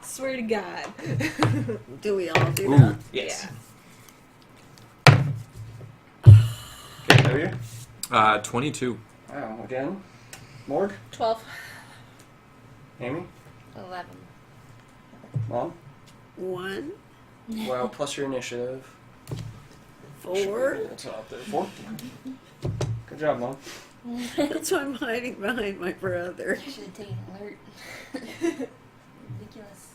Swear to God. Do we all do that? Yes. Yeah. Okay, how are you? 22. Wow, again. Morg? 12. Amy? 11. Mom? 1, Wow, plus your initiative. 4. It's up there. 4? Good job, Mom. That's why I'm hiding behind my brother. I should have taken alert. Ridiculous.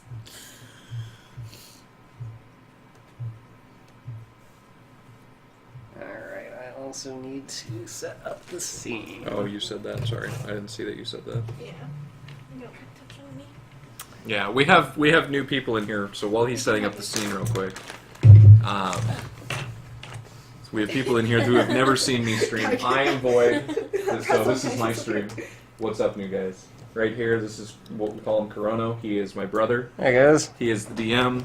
Alright, I also need to set up the scene. Oh, you said that. Sorry, I didn't see that you said that. Yeah. You don't touch on me. Yeah, we have new people in here. So while he's setting up the scene real quick, so we have people in here who have never seen me stream. I am Void, so this is my stream. What's up, new guys? Right here, this is what we call him, Crono. He is my brother. Hey, guys. He is the DM.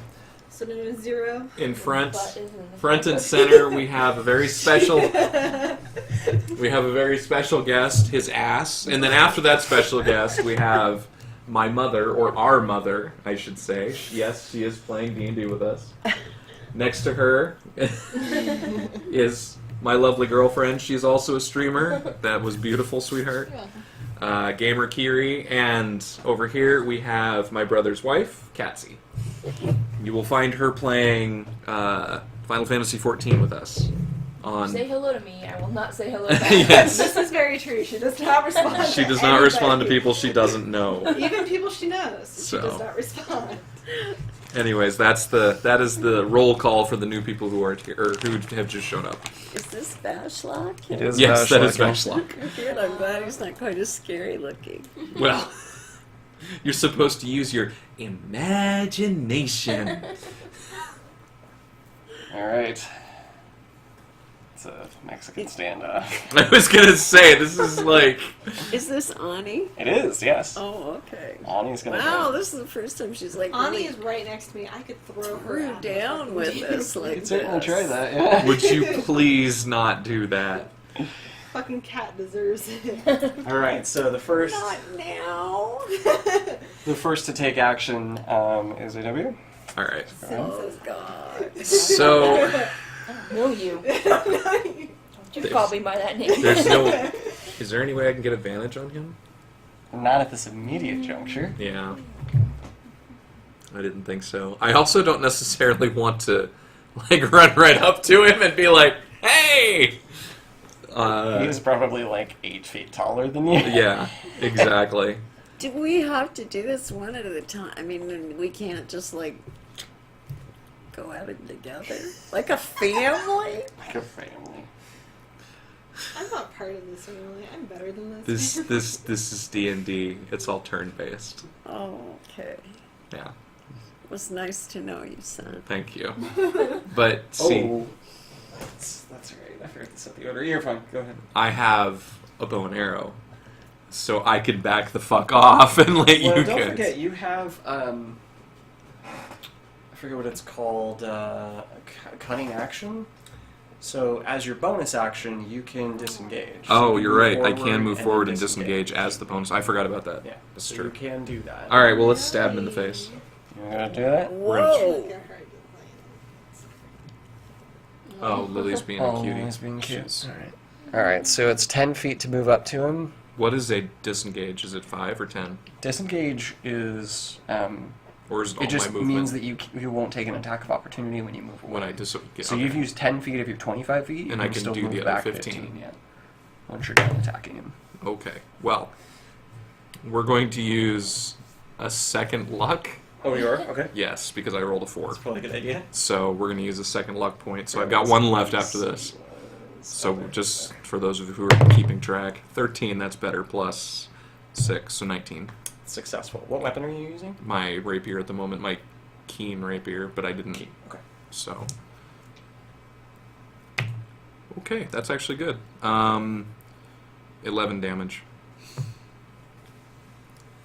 So known as 0. In front, Butt is in the front and center, we have a very special. We have a very special guest, his ass, and then after that special guest, we have my mother, or our mother, I should say. Yes, she is playing D&D with us. Next to her is my lovely girlfriend. She's also a streamer. That was beautiful, sweetheart. You're welcome. Gamer Kiri, and over here we have my brother's wife, Catzi. You will find her playing Final Fantasy XIV with us. On Say hello to me. I will not say hello back. Yes. This is very true. She does not respond. She does to not respond to anybody. people she doesn't know. Even people she knows. So. She does not respond. Anyways, that is the roll call for the new people who are here, or who have just shown up. Is this Bashlock? It is Yes, that is Bashlock. Bashlock. Good, I'm glad he's not quite as scary looking. Well, you're supposed to use your imagination. Alright. It's a Mexican standoff. I was gonna say, this is like... Is this Ani? It is, yes. Oh, okay. Ani's gonna Wow, do it. this is the first time she's like Ani really is right next to me. I could throw her threw out. down with this You like could certainly this. try that, yeah. Would you please not do that? Fucking cat deserves it. Alright, so the first Not now. to take action is AW. Alright. Oh God. So, I don't know you. Don't you call me by that name. there's no... Is there any way I can get advantage on him? Not at this immediate juncture. Yeah. I didn't think so. I also don't necessarily want to, like, run right up to him and be like, hey! He's probably like 8 feet taller than you. Yeah, exactly. Do we have to do this one at a time? I mean, we can't just like go at it together like a family. Like a family. I'm not part of this family. I'm better than this. This is D&D. It's all turn-based. Oh, okay. Yeah, It was nice to know you, son. thank you. But, see, Oh. That's right. I forgot to set the order. You're fine. Go ahead. I have a bow and arrow. So I could back the fuck off and let Well, you don't guys... forget, you have, I forget what it's called, cunning action. So, as your bonus action, you can disengage. So Oh, you you're move right. I forward can move then forward and disengage as the bonus. I forgot about that. Yeah, That's so true. you can do that. Alright, well, let's stab him in the face. You're gonna do that? Whoa! Oh, Lily's being a cutie. he's being cute. She's- Alright, so it's 10 feet to move up to him. What is a disengage? Is it 5 or 10? Disengage is, Or is it all it just my movement? means that you won't take an attack of opportunity when you move away. when I So okay. you've used 10 feet of your 25 feet, And you I can still do move the other back 15. Yeah. Once you're done attacking him. Okay. Well, we're going to use a second luck. Oh, you are? Okay. Yes, because I rolled a 4. That's probably a good idea. So we're going to use a second luck point. So I've got one left after this. So just for those of you who are keeping track, 13, that's better, plus 6, so 19. Successful. What weapon are you using? My rapier at the moment, my keen rapier, but I didn't. Okay. So. Okay, that's actually good. 11 damage.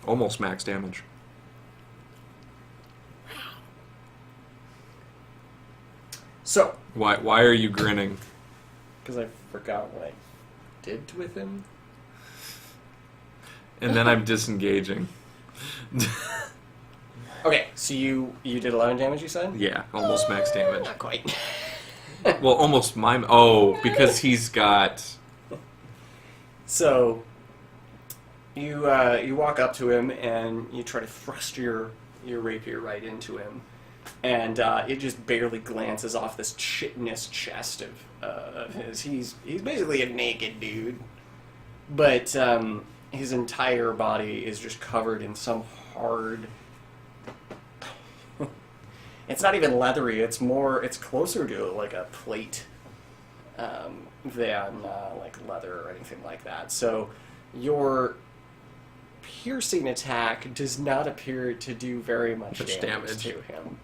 Almost max damage. So, Why are you grinning? because I forgot what I did with him. And then I'm disengaging. Okay, so you did 11 damage, you said? Yeah, almost max damage. Not quite. Well, almost my... Oh, because he's got... So, you walk up to him and you try to thrust your rapier right into him, and it just barely glances off this chitinous chest of his. He's basically a naked dude, but his entire body is just covered in some hard... It's not even leathery. It's closer to like a plate than like leather or anything like that. So your piercing attack does not appear to do very much damage to him.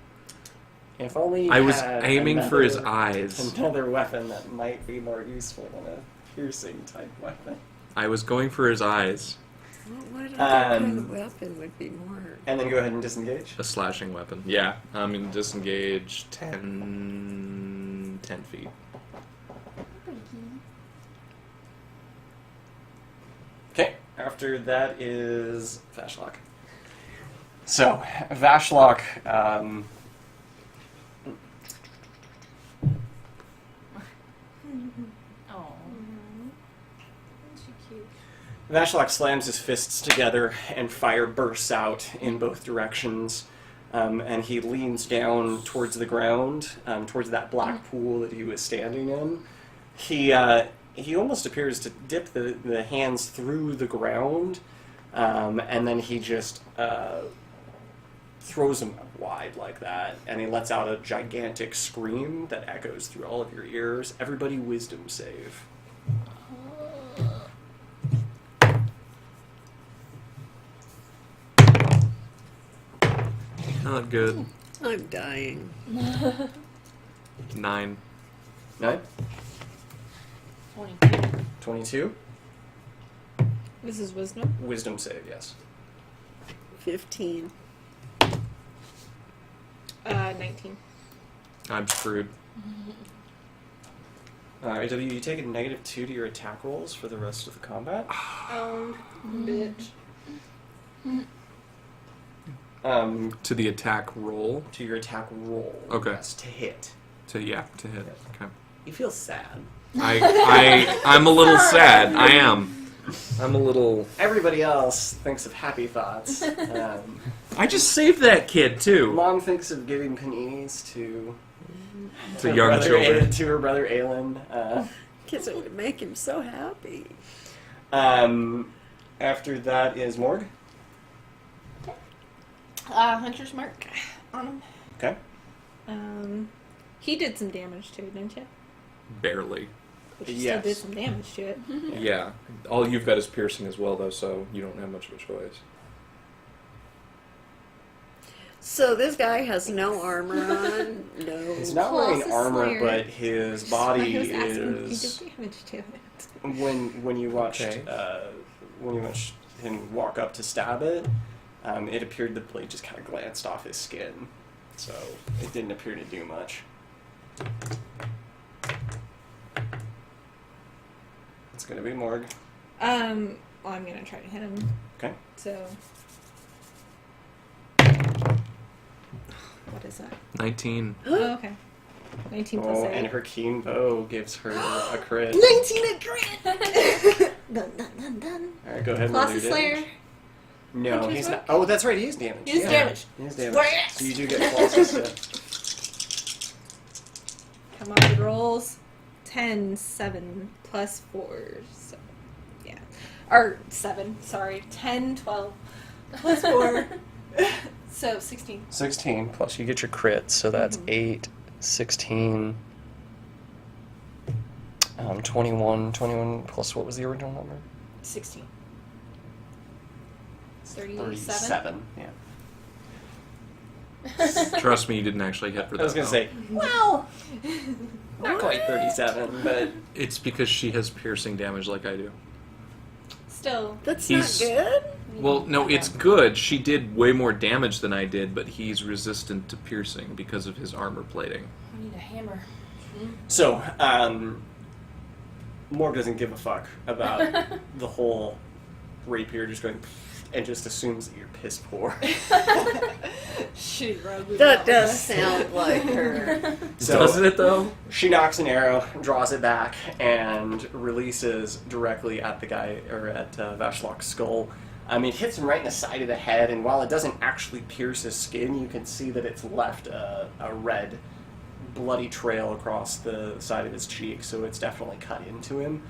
If only I was had aiming for his eyes. Another weapon that might be more useful than a piercing type weapon. I was going for his eyes. What other kind of weapon would be more? And then go ahead and disengage. A slashing weapon. Yeah, I'm going to disengage 10 feet. Okay, after that is Vashlock. So, Vashlock, Oh. Vashlock slams his fists together and fire bursts out in both directions. And he leans down towards the ground, towards that black pool that he was standing in. He almost appears to dip the hands through the ground, and then he just throws them wide like that, and he lets out a gigantic scream that echoes through all of your ears. Everybody wisdom save. Not good. I'm dying. 9. 9? 22. 22? This is wisdom. Wisdom save, yes. 15. 19. I'm screwed. Alright, W, you take a -2 to your attack rolls for the rest of the combat. Bitch. To the attack roll. To your attack roll. Okay. Yes, to hit. To hit. Okay. You feel sad. I'm a little sad. I am. I'm a little... Everybody else thinks of happy thoughts. I just saved that kid, too. Mom thinks of giving paninis to her young brother children. To her brother Aelin. Because it would make him so happy. After that is Morg. Hunter's mark on him. Okay. He did some damage to it, didn't you? Barely. But you Yes. still did some damage to it. Yeah. All you've got is piercing as well, though, so you don't have much of a choice. So this guy has no armor on. No. He's not Close wearing is armor, Slayer. but his body I was asking, is. he did damage to it. When you watched Okay. when you watched him walk up to stab it, it appeared the blade just kind of glanced off his skin, so it didn't appear to do much. It's gonna be Morg. Well, I'm gonna try to hit him. Okay. So. What is that? 19. Oh, okay. 19 plus 8. And her keen bow gives her a crit. 19 a crit! Dun, dun, dun, dun. Alright, go ahead and Plus roll the your Slayer. damage. No, Hunter's he's mark? not. Oh, that's right, he is damaged. He is Yeah. damaged. He is damaged. Slayer. So you do get plus hit. Come on, good rolls. 10, 7, plus 4. So, yeah. Or 7, sorry. 10, 12, plus 4. So, 16. 16 plus you get your crit, so that's 8, 16, 21 plus what was the original number? 16. 37. 37, yeah. Trust me, you didn't actually hit for that. I was going to say, Wow! not quite 37, but It's because she has piercing damage like I do. Still. That's He's- not good. Well, no, it's good. She did way more damage than I did, but he's resistant to piercing because of his armor plating. I need a hammer. so, Morg doesn't give a fuck about the whole rapier just going and just assumes that you're piss poor. shitty rogue. we That got with does us. sound like her. So Doesn't it though? she knocks an arrow, draws it back, and releases directly at the guy, or at Vashlok's skull. It hits him right in the side of the head, and while it doesn't actually pierce his skin, you can see that it's left a red, bloody trail across the side of his cheek, so it's definitely cut into him.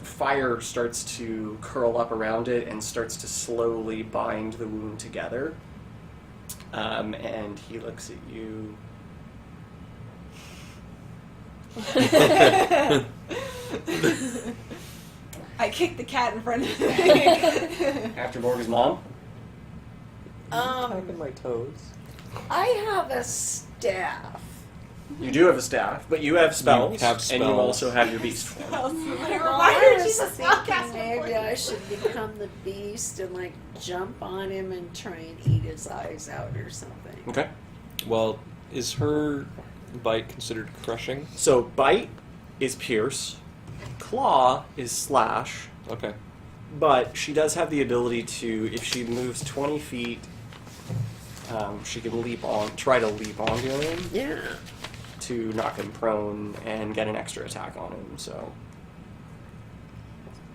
Fire starts to curl up around it and starts to slowly bind the wound together. And he looks at you. I kicked the cat in front of me. After Morgan's mom? Attacking my toes. I have a staff. You do have a staff, but you have spells, have and you spells. also have your beast form. I was thinking maybe I should become the beast and like jump on him and try and eat his eyes out or something. Okay. Well, is her bite considered crushing? So bite is pierce, claw is slash, Okay. but she does have the ability to, if she moves 20 feet, she can try to leap onto him Yeah. to knock him prone and get an extra attack on him. So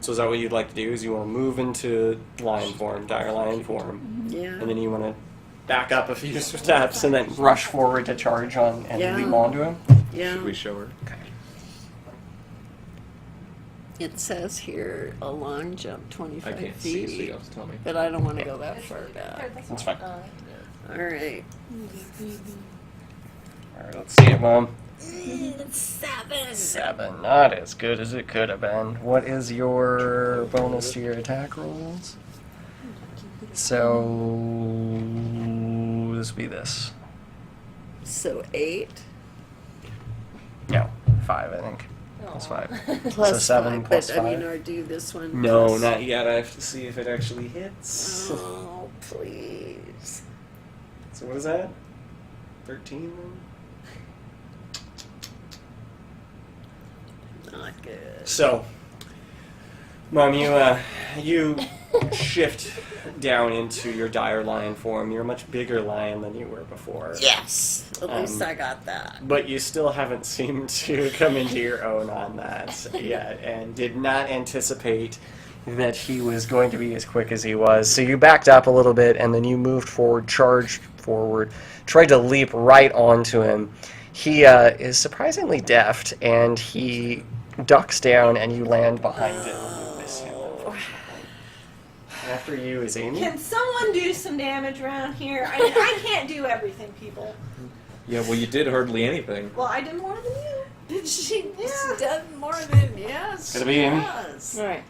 is that what you'd like to do? Is you want to move into lion form, dire lion form, Yeah. and then you want to back up a few steps and then rush forward to charge on and Yeah. leap onto him? Yeah. Should we show her? It says here a long jump I 25 can't feet. see, so you have to tell me. But I don't want to go that far back. That's fine. All right. Alright, let's see it, Mom. 7. 7. Not as good as it could have been. What is your bonus to your attack rolls? So this would be this. So 8 No, 5, I think. Plus 5. plus 7 5. plus But I mean, 5. or do this one. No, plus- not yet. I have to see if it actually hits. Oh, please. So what is that? 13 then? Not good. So, Mom, you shift down into your dire lion form. You're a much bigger lion than you were before. Yes. At least Um, I got that. But you still haven't seemed to come into your own on that yet, and did not anticipate that he was going to be as quick as he was. So you backed up a little bit, and then you moved forward, charged forward, tried to leap right onto him. He is surprisingly deft, and he ducks down, and you land behind him. And you miss him. After you is Amy. Can someone do some damage around here? I mean, I can't do everything, people. Yeah, well, you did hardly anything. Well, I did more than you. Did she Yeah. done more than yes? Gonna be Amy. Yes. Alright.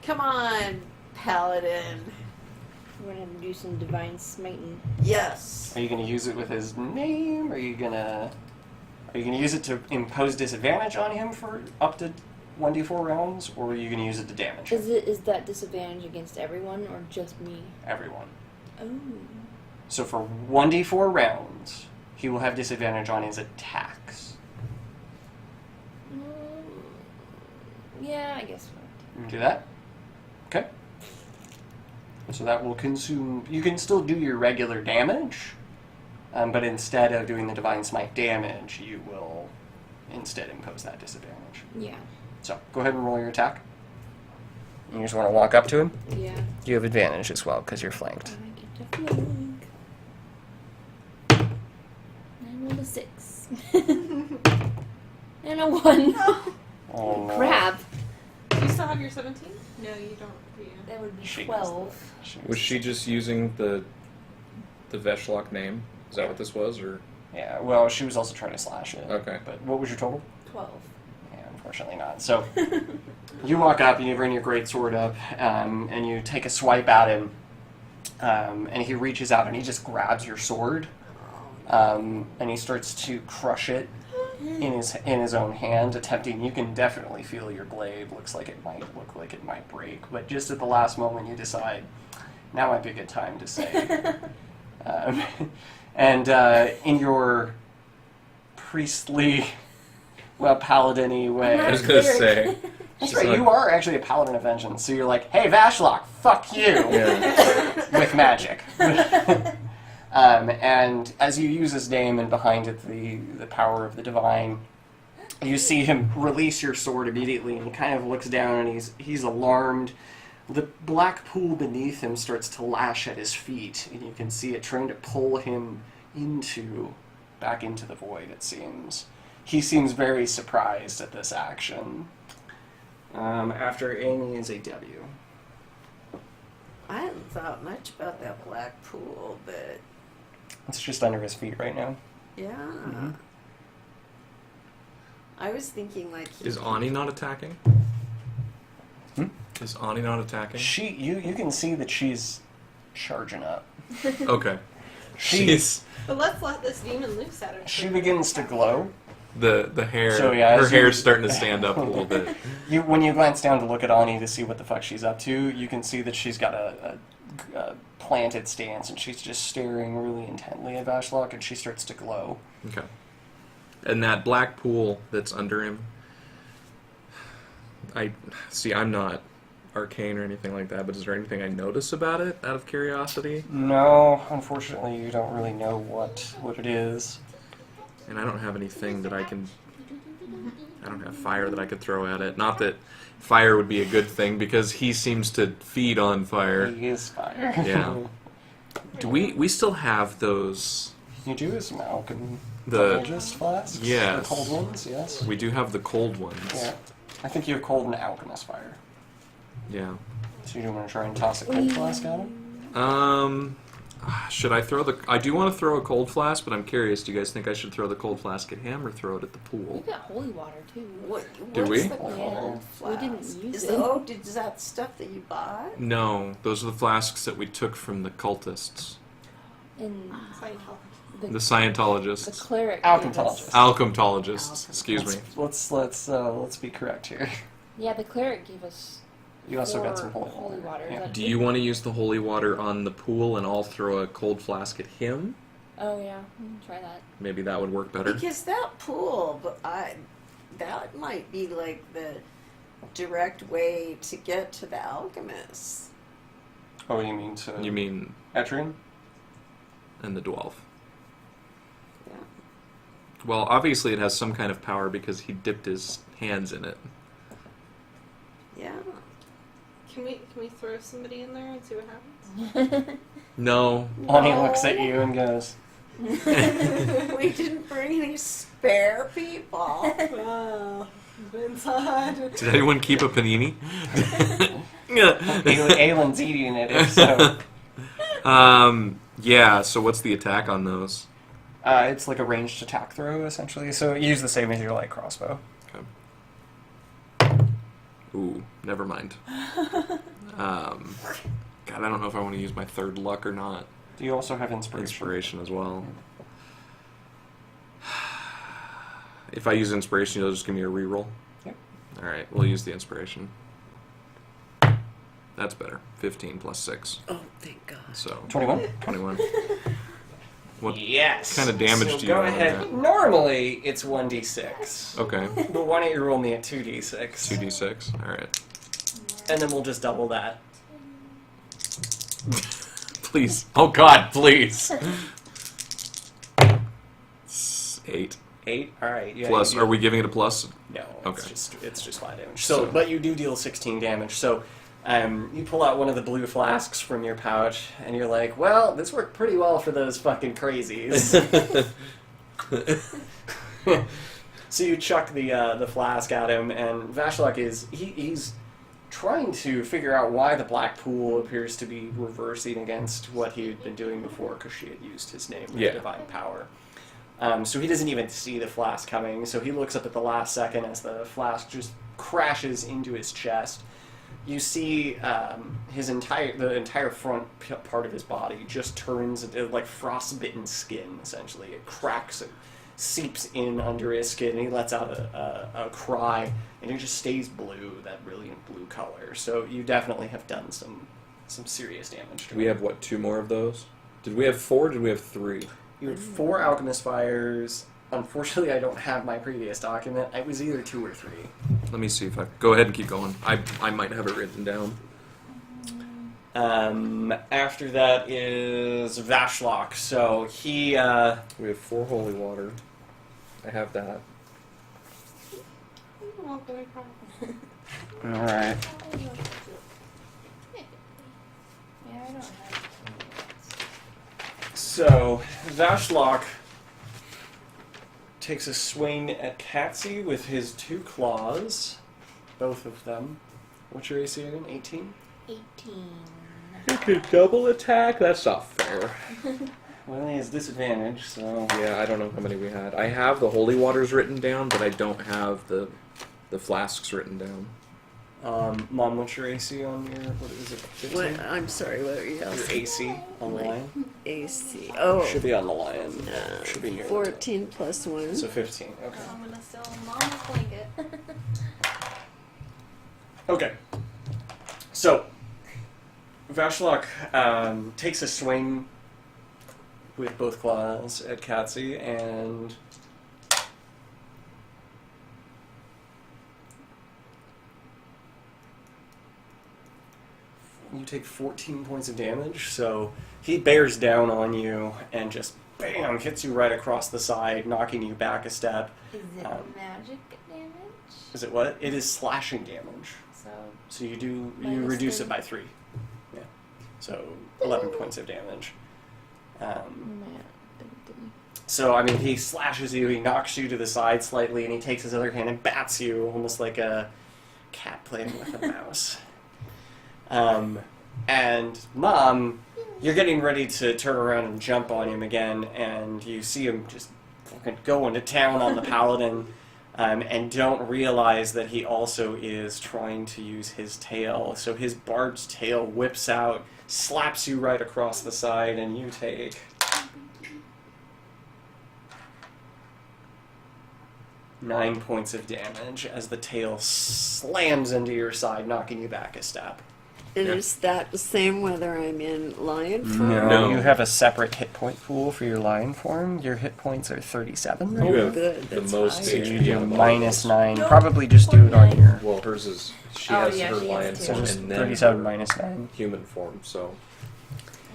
Come on, Paladin. We're gonna have to do some divine smiting. Yes. Are you going to use it with his name? Are you going to use it to impose disadvantage on him for up to 1d4 rounds, or are you going to use it to damage him? Is that disadvantage against everyone or just me? Everyone. Oh. So for 1d4 rounds, he will have disadvantage on his attacks. Yeah, I guess so. You can do that? Okay. So that will consume... You can still do your regular damage, but instead of doing the Divine Smite damage, you will instead impose that disadvantage. Yeah. So go ahead and roll your attack. You just want to walk up to him. Yeah. You have advantage as well, because you're flanked. I get to flank. I rolled a 6. And a 1. Oh, no. Crap. Do you still have your 17? No, you don't. Do you? That would be She 12. Was she just using the Veshlok name? Is that what this was, or? Yeah, well, she was also trying to slash it. Okay. But what was your total? 12. Yeah, unfortunately not. So you walk up and you bring your greatsword up, and you take a swipe at him, and he reaches out and he just grabs your sword, and he starts to crush it in his own hand, attempting. You can definitely feel your blade looks like it might break, but just at the last moment you decide now might be a good time to say. And in your priestly, paladin-y way. I was gonna say. That's Just right, like- you are actually a paladin of vengeance, so you're like, hey, Vashlok, fuck you! Yeah. With magic. And as you use his name and behind it the power of the divine, you see him release your sword immediately, and he kind of looks down and he's alarmed. The black pool beneath him starts to lash at his feet, and you can see it trying to pull him back into the void, it seems. He seems very surprised at this action. After Amy is a W. I hadn't thought much about that black pool, but It's just under his feet right now. yeah. Mm-hmm. I was thinking like Is Ani not attacking? Hmm? Is Ani not attacking? You can see that she's charging up. Okay. She's But let's let this demon loose at her. she begins to glow. The hair, So, yeah, her as you- hair's starting to stand up a little bit. When you glance down to look at Ani to see what the fuck she's up to, you can see that she's got a planted stance, and she's just staring really intently at Vashlock, and she starts to glow. Okay. And that black pool that's under him, I'm not arcane or anything like that, but is there anything I notice about it out of curiosity? No, unfortunately, you don't really know what it is. And I don't have anything that I don't have fire that I could throw at it. Not that fire would be a good thing, because he seems to feed on fire. He is fire. Yeah. Do we still have those? You do some alchemy. The Alchemist flasks? yes. The cold ones, yes. We do have the cold ones. Yeah. I think you have cold and alchemist fire. Yeah. So you want to try and toss a cold flask at him? Should I throw the? I do want to throw a cold flask, but I'm curious. Do you guys think I should throw the cold flask at him or throw it at the pool? We got holy water too. Do what's we? the cold Yeah. flask? We didn't use is it. Is that stuff that you bought? No, those are the flasks that we took from the cultists, And the the Scientologists, cleric. Alchemtologists. Alchemtologists. Excuse me. Let's be correct here. Yeah, the cleric gave us. You also got 4 some holy water. Yeah. That- Do you want to use the holy water on the pool and I'll throw a cold flask at him? Oh yeah, try that. Maybe that would work better. Because that pool, that might be like the direct way to get to the alchemists. Oh, you mean to You mean Etrian? and the dwarf? Yeah. Well, obviously it has some kind of power because he dipped his hands in it. Yeah. Can we throw somebody in there and see what happens? No. Ani looks at you and goes, We didn't bring any spare people. Wow. Inside. Did anyone keep a panini? Aylin's eating it, if so. Yeah, so what's the attack on those? It's like a ranged attack throw, essentially. So use the same as your light crossbow. Ooh, never mind. God, I don't know if I want to use my third luck or not. Do you also have inspiration? Inspiration as well. If I use inspiration, you'll just give me a reroll? Yep. Alright, we'll use the inspiration. That's better. 15 plus 6. Oh, thank God. So, 21? 21. What Yes. kind of damage so do you go want on ahead. that? Normally, it's 1d6. Okay. But why don't you roll me at 2d6? 2d6. Alright. And then we'll just double that. Please. Oh god, please. 8. 8? Alright. Yeah, Plus, you do- are we giving it a plus? No, Okay. it's just flat damage. So, but you do deal 16 damage. So, you pull out one of the blue flasks from your pouch, and you're like, "Well, this worked pretty well for those fucking crazies." So you chuck the flask at him, and Vashlock he's trying to figure out why the black pool appears to be reversing against what he had been doing before, because she had used his name with Yeah. divine power. So he doesn't even see the flask coming, so he looks up at the last second as the flask just crashes into his chest. You see the entire front part of his body just turns into like frostbitten skin, essentially. It cracks and seeps in under his skin, and he lets out a cry, and it just stays blue, that brilliant blue color. So you definitely have done some serious damage to Do we him. have, what, 2 more of those? Did we have 4 or did we have 3? You had 4 alchemist fires. Unfortunately, I don't have my previous document. It was either 2 or 3. Let me see if I... Go ahead and keep going. I might have it written down. After that is Vashlock. So he... We have 4 holy water. I have that. Alright. Yeah, I don't have. So, Vashlock takes a swing at Catzi with his 2 claws. Both of them. What's your AC again? 18? 18. You could double attack? That's not fair. Well, he has disadvantage, so... Yeah, I don't know how many we had. I have the holy waters written down, but I don't have the flasks written down. Mom, what's your AC on your... What is it? 15? What? I'm sorry. What were you Your asking? AC on the line? AC. Oh, Should be on the line. Should be near. 14 plus 1. So 15. Okay. I'm gonna steal Mom's blanket. Okay. So, Vashlock takes a swing with both claws at Catzi, and you take 14 points of damage. So he bears down on you and just bam hits you right across the side, knocking you back a step. Is it magic damage? Is it what? It is slashing damage. So you Minus reduce 3. it by 3. Yeah. So 11 points of damage. So, I mean, he slashes you, he knocks you to the side slightly, and he takes his other hand and bats you, almost like a cat playing with a mouse. And Mom, you're getting ready to turn around and jump on him again, and you see him just fucking going to town on the Paladin, and don't realize that he also is trying to use his tail. So his barbed tail whips out, slaps you right across the side, and you take 9 points of damage as the tail slams into your side, knocking you back a step. And is that the same whether I'm in lion form? No. You have a separate hit point pool for your lion form. Your hit points are 37. Oh, You have good. the That's most high. So you HP do on the minus bottom. 9. Probably just do it on your... Well, hers is she Oh, has yeah, her she has lion to. So form just and then 37 her minus 9. human form. So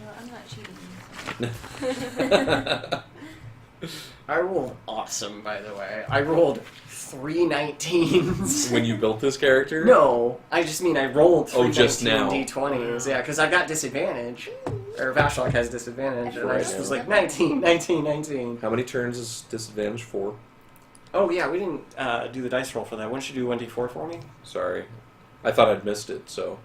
Well, I'm not cheating. I rolled awesome, by the way. I rolled 3 19s. When you built this character? No, I just mean I rolled 3 Oh, just 19 now. D20s. Yeah, because I got disadvantage. Or Vashlock has disadvantage. And I Right. just was like, 19, 19, 19. how many turns is disadvantage for? Oh, yeah, we didn't do the dice roll for that. Why don't you do 1d4 for me? Sorry, I thought I'd missed it. So,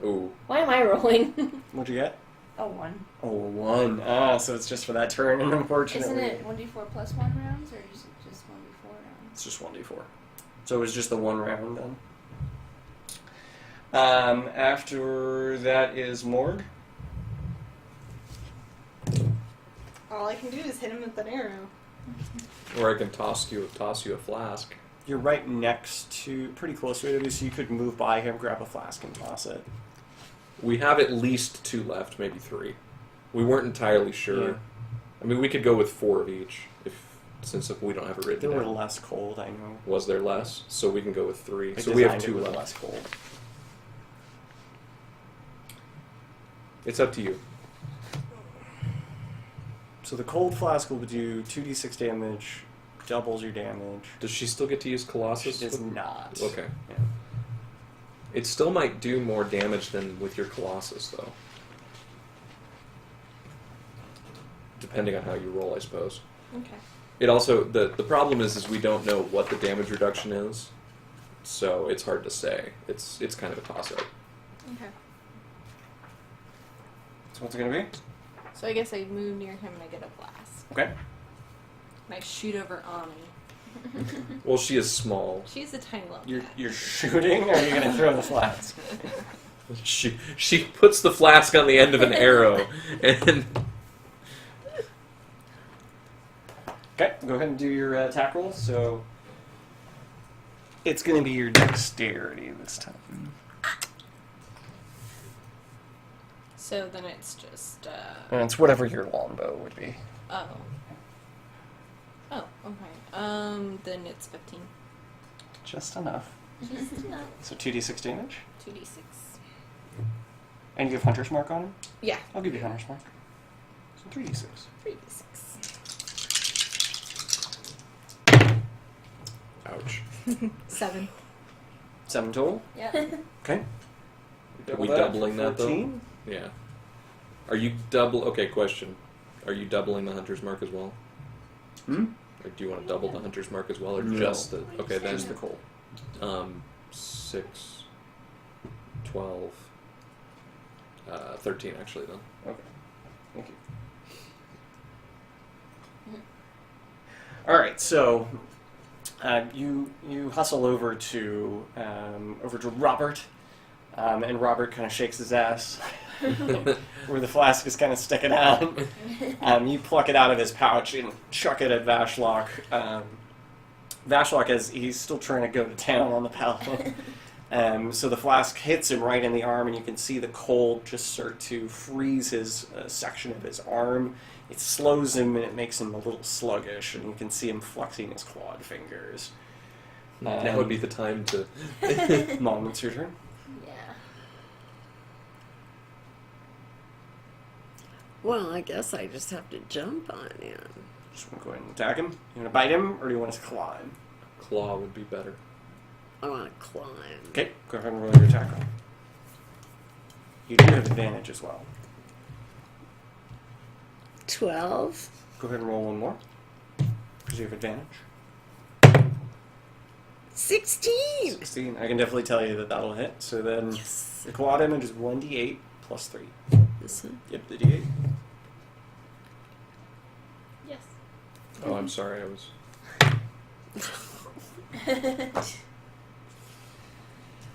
ooh, Why am I rolling? What'd you get? Oh, 1. Oh, 1. Ah, so it's just for that turn, and unfortunately... Isn't it 1d4 plus 1 rounds, or is it just 1d4 rounds? It's just 1d4. So it was just the 1 round then. After that is Morg. All I can do is hit him with an arrow. or I can toss you a flask. You're right next to, pretty close to it, so you could move by him, grab a flask, and toss it. We have at least 2 left, maybe 3. We weren't entirely sure. Yeah. I mean, we could go with 4 of each, since we don't have it They written were down. less cold, I know. Was there less? So we can go with 3. They So we have designed 2 it with left. less cold. It's up to you. So the cold flask will do 2d6 damage, doubles your damage. Does she still get to use Colossus? She does not. Okay. Yeah. It still might do more damage than with your Colossus, though. Depending on how you roll, I suppose. Okay. It also the problem is we don't know what the damage reduction is, so it's hard to say. It's kind of a toss up. Okay. So what's it going to be? So I guess I move near him and I get a blast. Okay. And I shoot over Ani. Well, she is small. She's a tiny little cat. You're shooting, or are you going to throw the flask? She puts the flask on the end of an arrow, and Okay, go ahead and do your attack roll. So it's going to be your dexterity this time. So then it's just, And it's whatever your longbow would be. oh. Oh, okay. Then it's 15. Just enough. Just enough. So 2d6 damage. 2d6. And you have Hunter's Mark on him? Yeah. I'll give you Hunter's Mark. So 3d6. 3d6. Ouch. 7. 7 total? Yeah. Okay. Are we doubling that, though? 14. Yeah. Are you double... Okay, question. Are you doubling the Hunter's Mark as well? Hmm? Or do you want to double the Hunter's Mark as well, or No. just the... Okay, then... Just the cold. 6, 12, 13, actually, then. Okay. Thank you. Alright, so... you hustle over to Robert, and Robert kind of shakes his ass where the flask is kind of sticking out. You pluck it out of his pouch and chuck it at Vashlock. Vashlock, as he's still trying to go to town on the Paladin. So the flask hits him right in the arm, and you can see the cold just start to freeze his section of his arm. It slows him, and it makes him a little sluggish, and you can see him flexing his clawed fingers. Now would be the time to... Mom, it's your turn. Yeah. Well, I guess I just have to jump on him. Just want to go ahead and attack him. You want to bite him, or do you want to claw him? Claw would be better. I want to climb. Okay, go ahead and roll your attack roll. You do have advantage as well. 12. Go ahead and roll one more, because you have advantage. 16. 16. I can definitely tell you that that'll hit. So then Yes. the claw damage is 1d8 plus 3. This one. Yep, the d8. Yes. Oh, I'm sorry, I was...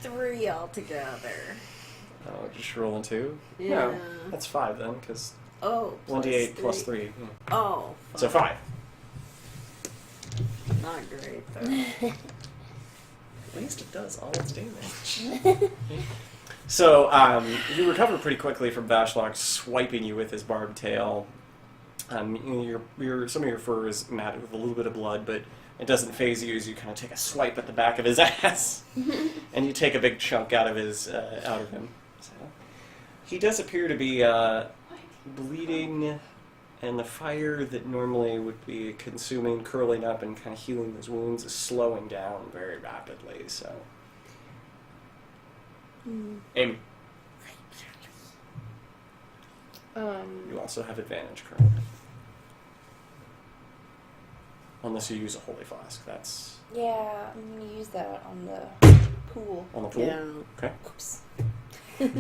3 altogether. Oh, just rolling 2? Yeah. No, that's 5 then, because Oh, plus 1d8 plus three. 3. Oh, So 5. not great though. At least it does all its damage. So, you recover pretty quickly from Vashlock swiping you with his barbed tail. Some of your fur is matted with a little bit of blood, but it doesn't faze you as you kind of take a swipe at the back of his ass, and you take a big chunk out of him. So, he does appear to be bleeding, and the fire that normally would be consuming, curling up, and kind of healing his wounds is slowing down very rapidly. So, Amy, you also have advantage currently. Unless you use a holy flask. That's Yeah, I'm gonna use that on the pool. on the pool. Yeah. Okay. Oops. I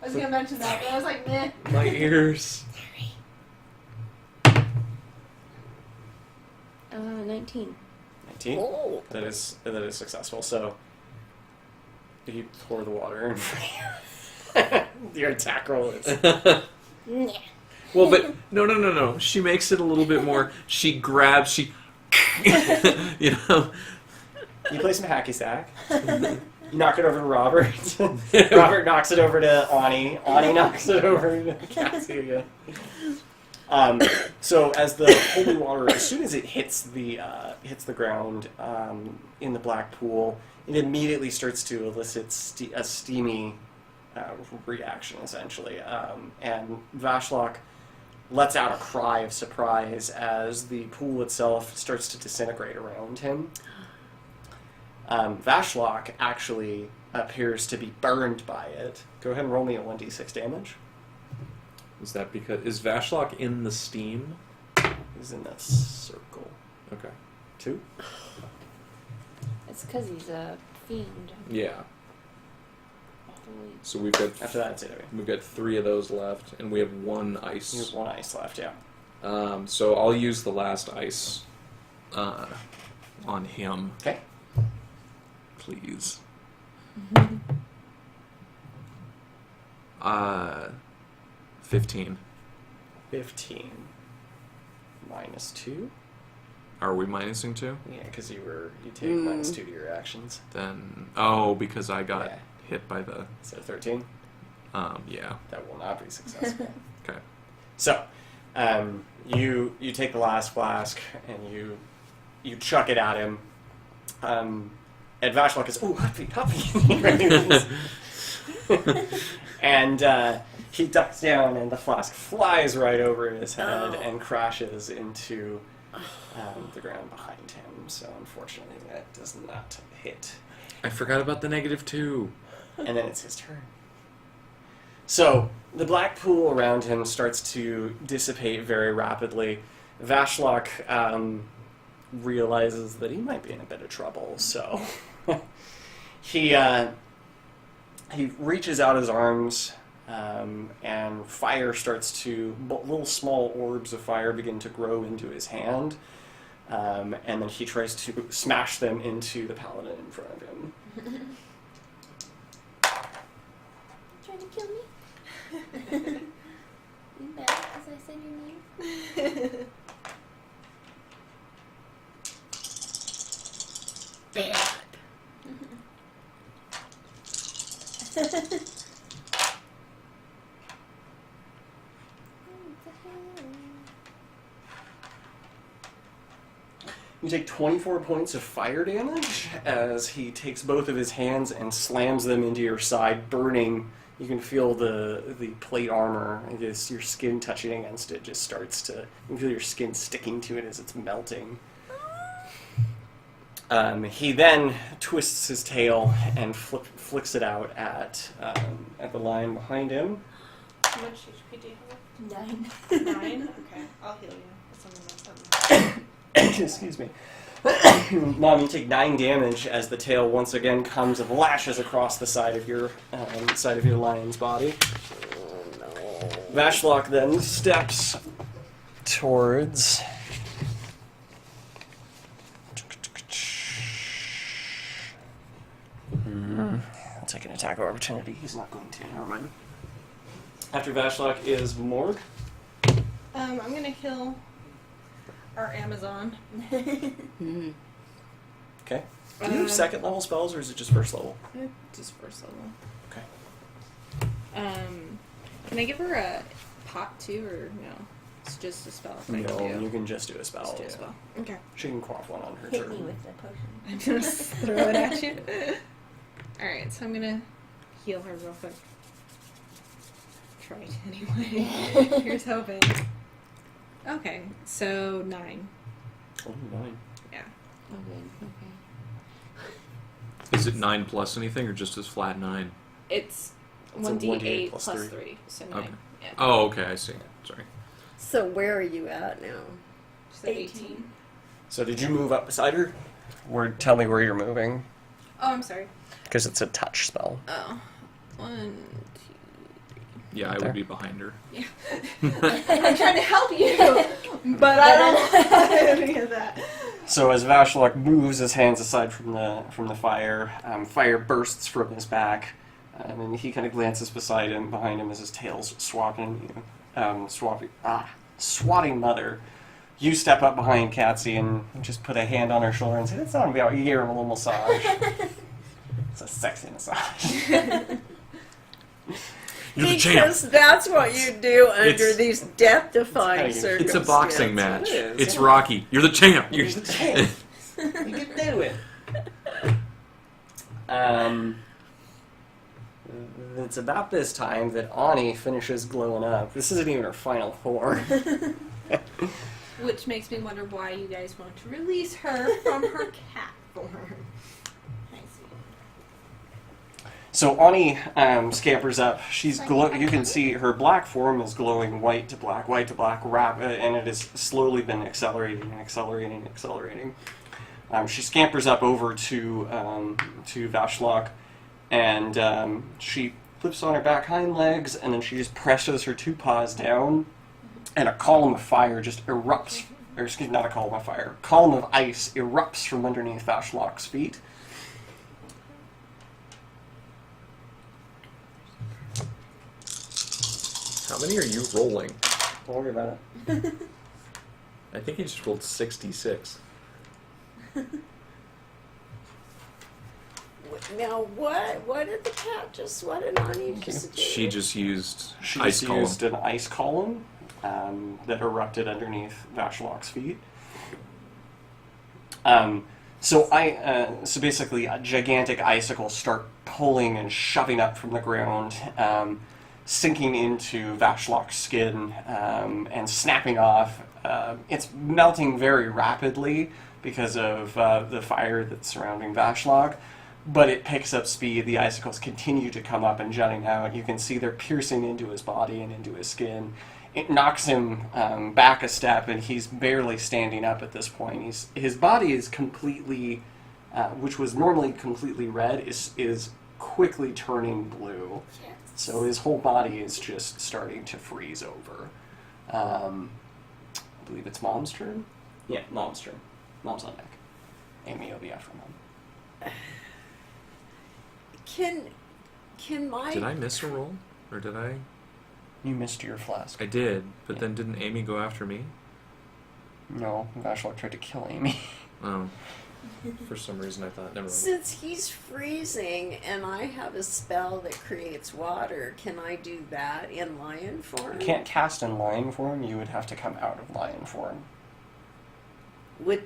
was gonna mention that, but I was like, meh. My ears. 19. 19. Oh. That is successful. So you pour the water in. Your attack roll is. Yeah. Well, but no. She makes it a little bit more. She grabs. You know. You play some hacky sack. You knock it over to Robert. Robert knocks it over to Ani. Ani knocks it over to Catzi again. So as the holy water, as soon as it hits the ground in the black pool, it immediately starts to elicit a steamy reaction, essentially. And Vashlock lets out a cry of surprise as the pool itself starts to disintegrate around him. Vashlock actually appears to be burned by it. Go ahead and roll me a 1d6 damage. Is that because... Is Vashlock in the steam? He's in that circle. Okay. 2? It's because he's a fiend. Yeah. Holy. So we've got... After that, it's it. We've got 3 of those left, and we have 1 You have ice. 1 ice left, yeah. So I'll use the last ice on him. Okay. Please. 15. 15. Minus 2? Are we minusing 2? Yeah, because you take minus 2 to your actions. Then because I got Yeah. hit by the So 13? yeah. That will not be successful. Okay. So, you take the last flask and you chuck it at him. And Vashlock is, ooh, huffy. And he ducks down, and the flask flies right over his head and crashes into the ground behind him. So unfortunately, that does not hit. I forgot about the -2. And then it's his turn. So the black pool around him starts to dissipate very rapidly. Vashlock realizes that he might be in a bit of trouble, so he reaches out his arms, and fire starts to... little small orbs of fire begin to grow into his hand, and then he tries to smash them into the paladin in front of him. Trying to kill me? You mad because I said your name? Bad. You take 24 points of fire damage as he takes both of his hands and slams them into your side, burning. You can feel the plate armor, your skin touching against it just starts to... You can feel your skin sticking to it as it's melting. He then twists his tail and flicks it out at the line behind him. How much HP do you have? 9. 9? Okay, I'll heal you. If someone messed up. Excuse me. Mom, you take 9 damage as the tail once again comes and lashes across the side of your lion's body. Vashlock then steps towards... I'll take an attack of opportunity. He's not going to. Never mind. After Vashlock is Morg. I'm gonna heal our Amazon. Okay. Do you have second level spells, or is it just first level? Just first level. Okay. Can I give her a pot too, or no? It's just a spell. I can do. You can just do a spell. Just do a yeah. spell. Okay. She can quaff one on her Hit turn. me with the potion. I'm gonna throw it at you. Alright, so I'm gonna heal her real quick. Try it anyway. Here's hoping. Okay, so 9. Oh, 9. Yeah. Okay. Is it 9 plus anything, or just as flat 9? It's It's a 1d8 plus plus 3. 3, so 9. Okay. Yeah. Oh, okay, I see. Sorry. So where are you at now? She's at 18. So did you move up beside her? Or tell me where you're moving. Oh, I'm sorry. Because it's a touch spell. Oh. 1, 2, Yeah, I There. would be behind her. Yeah. I'm trying to help you, but I don't have any of that. So as Vashlock moves his hands aside from the fire, fire bursts from his back, and he kind of glances behind him as his tail's swatting Mother. You step up behind Catzi and just put a hand on her shoulder and say, "That's not about you. Give him a little massage." It's a sexy massage. You're the champ. Because that's what you do under It's- these death-defying It's circumstances. It's a boxing match. It is, It's yeah. Rocky. You're the champ. You're the champ. You can do it. It's about this time that Ani finishes glowing up. This isn't even her final form. Which makes me wonder why you guys want to release her from her cat form. I see. So Ani scampers up. She's you can see her black form is glowing white to black, and it has slowly been accelerating. She scampers up over to Vashlock, and she flips on her back hind legs, and then she just presses her 2 paws down, and a column of fire just erupts. Or excuse me, not a column of fire. A column of ice erupts from underneath Vashlock's feet. How many are you rolling? Don't worry about it. I think he just rolled 66. Now what did the cat just, what did Ani just do? She just used She ice just column. used an ice column that erupted underneath Vashlock's feet. So basically, gigantic icicles start pulling and shoving up from the ground. sinking into Vashlock's skin and snapping off. It's melting very rapidly because of the fire that's surrounding Vashlock, but it picks up speed. The icicles continue to come up and jutting out. You can see they're piercing into his body and into his skin. It knocks him back a step, and he's barely standing up at this point. His body is completely, which was normally completely red, is quickly turning blue. Yes. So his whole body is just starting to freeze over. I believe it's Mom's turn? Yeah, Mom's turn. Mom's on deck. Amy will be after Mom. Can my Did I miss a roll? Or did I? You missed your flask. I did, but Yeah. then didn't Amy go after me? No, Vashlock tried to kill Amy. Oh. For some reason I thought, never mind. Since he's freezing and I have a spell that creates water, can I do that in lion form? You can't cast in lion form, you would have to come out of lion form. Would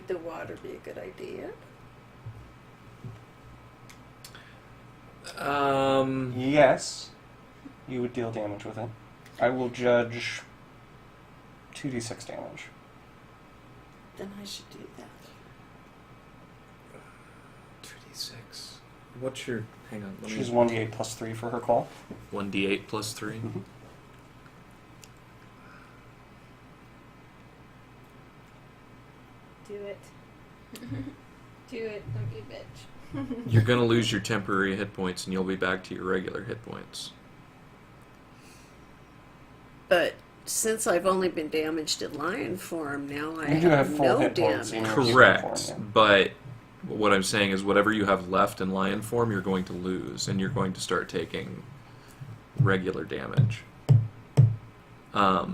the water be a good idea? Yes, you would deal damage with it. I will judge 2d6 damage. Then I should do that. 2d6. What's your... Hang on. Let me... She's 1d8 plus 3 for her call. 1d8 plus 3. Mm-hmm. Do it. Do it. Don't be a bitch. You're going to lose your temporary hit points, and you'll be back to your regular hit points. But since I've only been damaged in lion form, now I You do have full no hit points damage. in your Correct. form, But what I'm saying is whatever you have left in lion form, you're going to lose, and you're going to start taking regular damage. How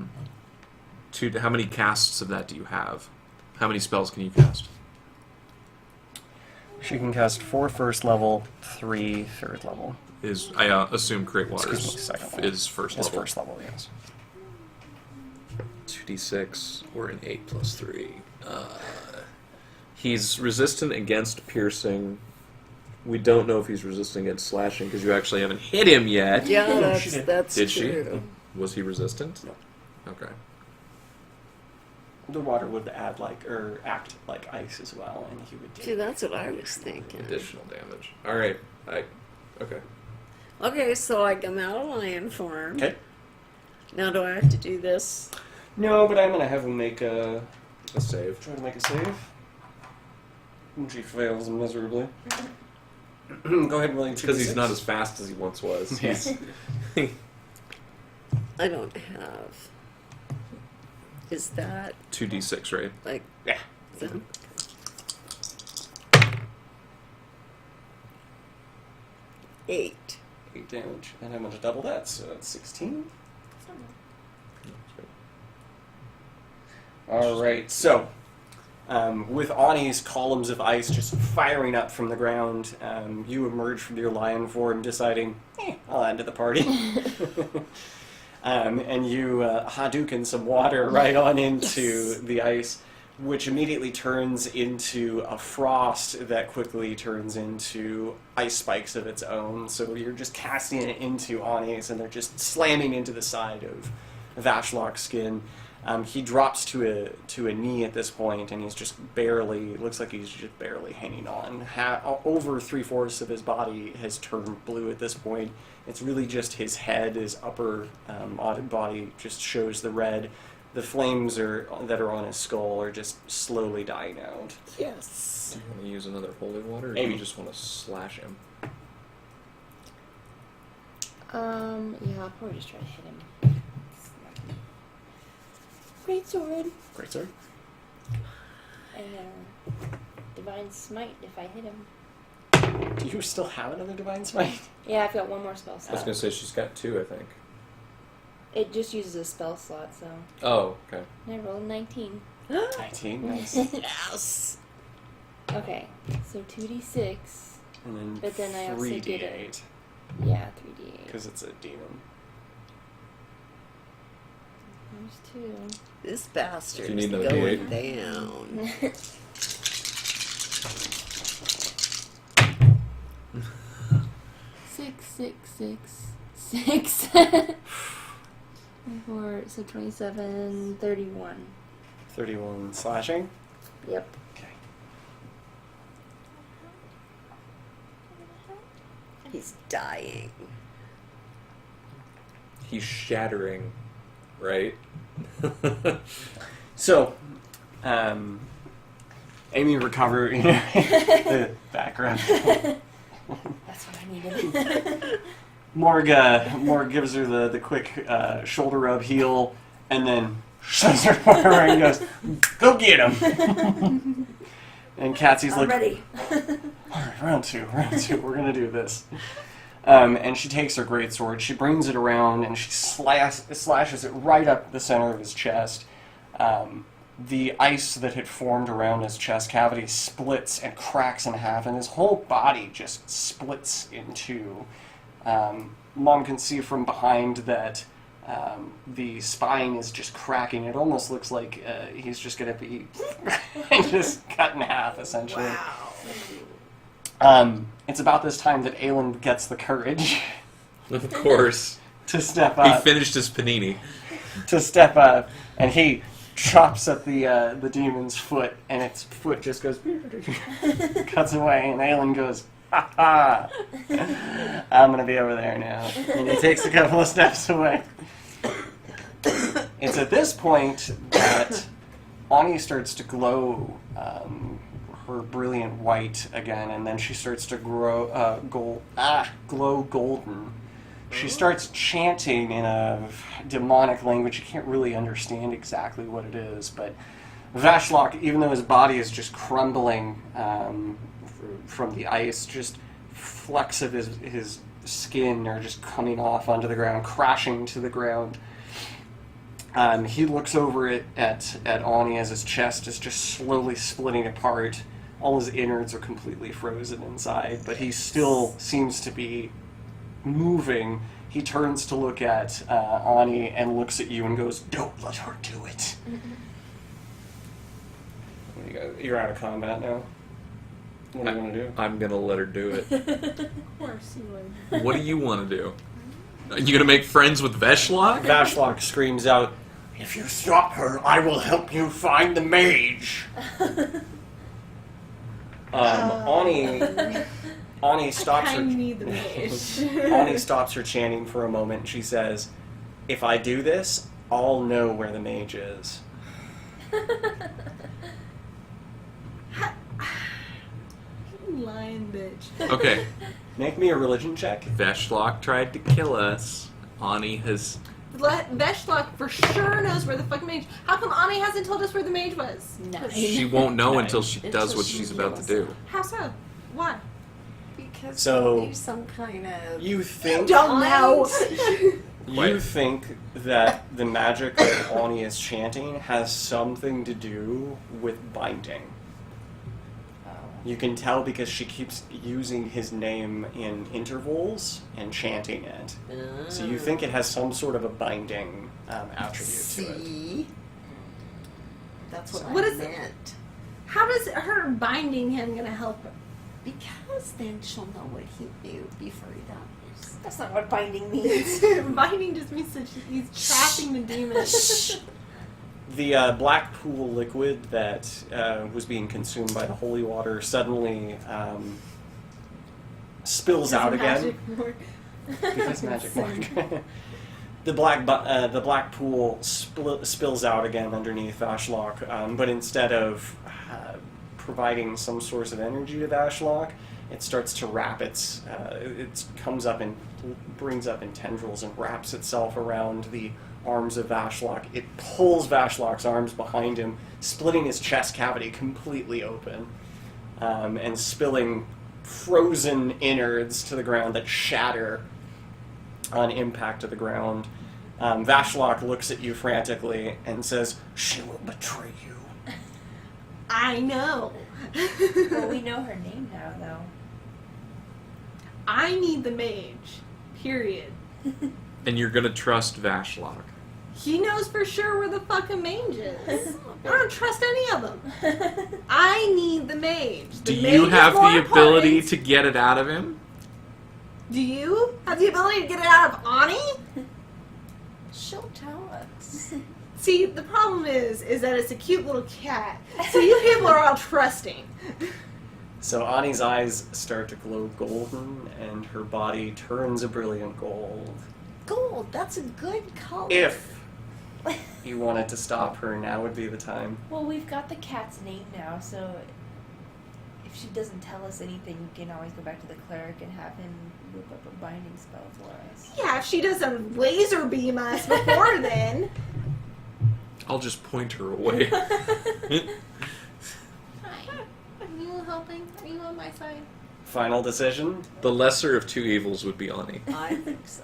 many casts of that do you have? How many spells can you cast? She can cast 4 first level, 3 third level. I assume Create Excuse me, Waters second level. is first His level. first level, yes. 2d6 or an 8 plus 3. He's resistant against piercing. We don't know if he's resistant against slashing because you actually haven't hit him yet. Yeah, She did. that's Did true. she? Was he resistant? No. Okay. The water would act like ice as well, and he would See, take that's what I was thinking. Additional damage. All right. Okay. Okay, so I come out of lion form. Okay. Now do I have to do this? No, but I'm gonna have him make a save. try to make a save. And she fails miserably. Go ahead and roll your Because he's 2d6. not as fast as he once was. Yes. I don't have. Is that 2d6, right? like Yeah. the, 8? 8 damage, and I'm gonna double that, so that's 16. Alright, so, with Ani's columns of ice just firing up from the ground, you emerge from your lion form deciding, I'll add to the party. And you Hadouken some water right on into the ice, which immediately turns into a frost that quickly turns into ice spikes of its own. So you're just casting it into Ani's, and they're just slamming into the side of Vashlock's skin. He drops to a knee at this point, and he's just barely, looks like he's just barely hanging on. Over 3/4 of his body has turned blue at this point. It's really just his head, his upper body just shows the red. The flames that are on his skull are just slowly dying out. Yes. Do you want to use another holy water, or do Maybe. you just want to slash him? Yeah, I'll probably just try to hit him. Great sword. Great, sir. And divine smite if I hit him. Do you still have another divine smite? Yeah, I've got one more spell I was slot. going to say she's got 2, I think. It just uses a spell slot, so Oh, okay. I rolled 19. 19, nice. Yes. Okay, so 2d6. And then But then I also 3d8, did it. Yeah, 3d8. because it's a demon. There's 2. This bastard Do you need is another going D8? down. 6, 6, 6, 6. 4, so 27, 31. 31 slashing. Yep. Okay. He's dying. He's shattering, right? So, Amy recover the background. That's what I needed. Morg gives her the quick shoulder rub, heel, and then shoves her forward and goes, "Go get him." And Catzi's I'm like, ready. "All right, round two, we're gonna do this." And she takes her greatsword, she brings it around, and she slashes it right up the center of his chest. The ice that had formed around his chest cavity splits and cracks in half, and his whole body just splits in two. Mom can see from behind that the spine is just cracking. It almost looks like he's just going to be just cut in half, essentially. Wow. It's about this time that Aelin gets the courage Of course. to step He up. finished his panini. And he chops at the demon's foot, and its foot just goes cuts away, and Aelin goes, "Ha ha! I'm gonna be over there now." And he takes a couple of steps away. It's at this point that Ani starts to glow her brilliant white again, and then she starts to glow golden. She starts chanting in a demonic language. You can't really understand exactly what it is, but Vashlock, even though his body is just crumbling from the ice, just flecks of his skin are just coming off onto the ground, crashing to the ground. He looks over at Ani as his chest is just slowly splitting apart. All his innards are completely frozen inside, but he still seems to be moving. He turns to look at Ani and looks at you and goes, "Don't let her do it." You're out of combat now. What do you want to do? I'm gonna let her do it. Of course you would. What do you want to do? Are you gonna make friends with Veshlock? Vashlock screams out, "If you stop her, I will help you find the mage." Ani stops I her. need the mage. Ani stops her chanting for a moment. And she says, "If I do this, I'll know where the mage is." Lying bitch. Okay. Make me a religion check. Veshlock tried to kill us. Ani has. Veshlock for sure knows where the fucking mage. How come Ani hasn't told us where the mage was? She won't know No. until she does what she's about to do. How so? Why? Because So- there's some kind of... You think Don't know. you think that the magic that Ani is chanting has something to do with binding. You can tell because she keeps using his name in intervals and chanting it. So you think it has some sort of a binding attribute to it. See? That's what What I is it? meant. How does her binding him gonna help her? Because then she'll know what he knew before he dies. That's not what binding means. Binding just means that he's trapping the demon. The black pool liquid that was being consumed by the holy water suddenly spills out again. Because magic mark. The black pool spills out again underneath Vashlock, but instead of providing some source of energy to Vashlock, it starts to wrap it comes up and brings up in tendrils and wraps itself around the arms of Vashlock. It pulls Vashlock's arms behind him, splitting his chest cavity completely open, and spilling frozen innards to the ground that shatter on impact to the ground. Vashlock looks at you frantically and says, "She will betray you." I know. Well, we know her name now, though. I need the mage. Period. And you're gonna trust Vashlock. He knows for sure where the fucking mage is. I don't trust any of them. I need the mage. Do The you mage have is more the ability important. to get it out of him? Do you have the ability to get it out of Ani? She'll tell us. See, the problem is that it's a cute little cat. So you people are all trusting. So Ani's eyes start to glow golden, and her body turns a brilliant gold. Gold, that's a good color. If you wanted to stop her, now would be the time. Well, we've got the cat's name now, so if she doesn't tell us anything, we can always go back to the cleric and have him whip up a binding spell for us. Yeah, if she doesn't laser beam us before then. I'll just point her away. Hi. Are you helping? Are you on my side? Final decision? The lesser of two evils would be Ani. I think so.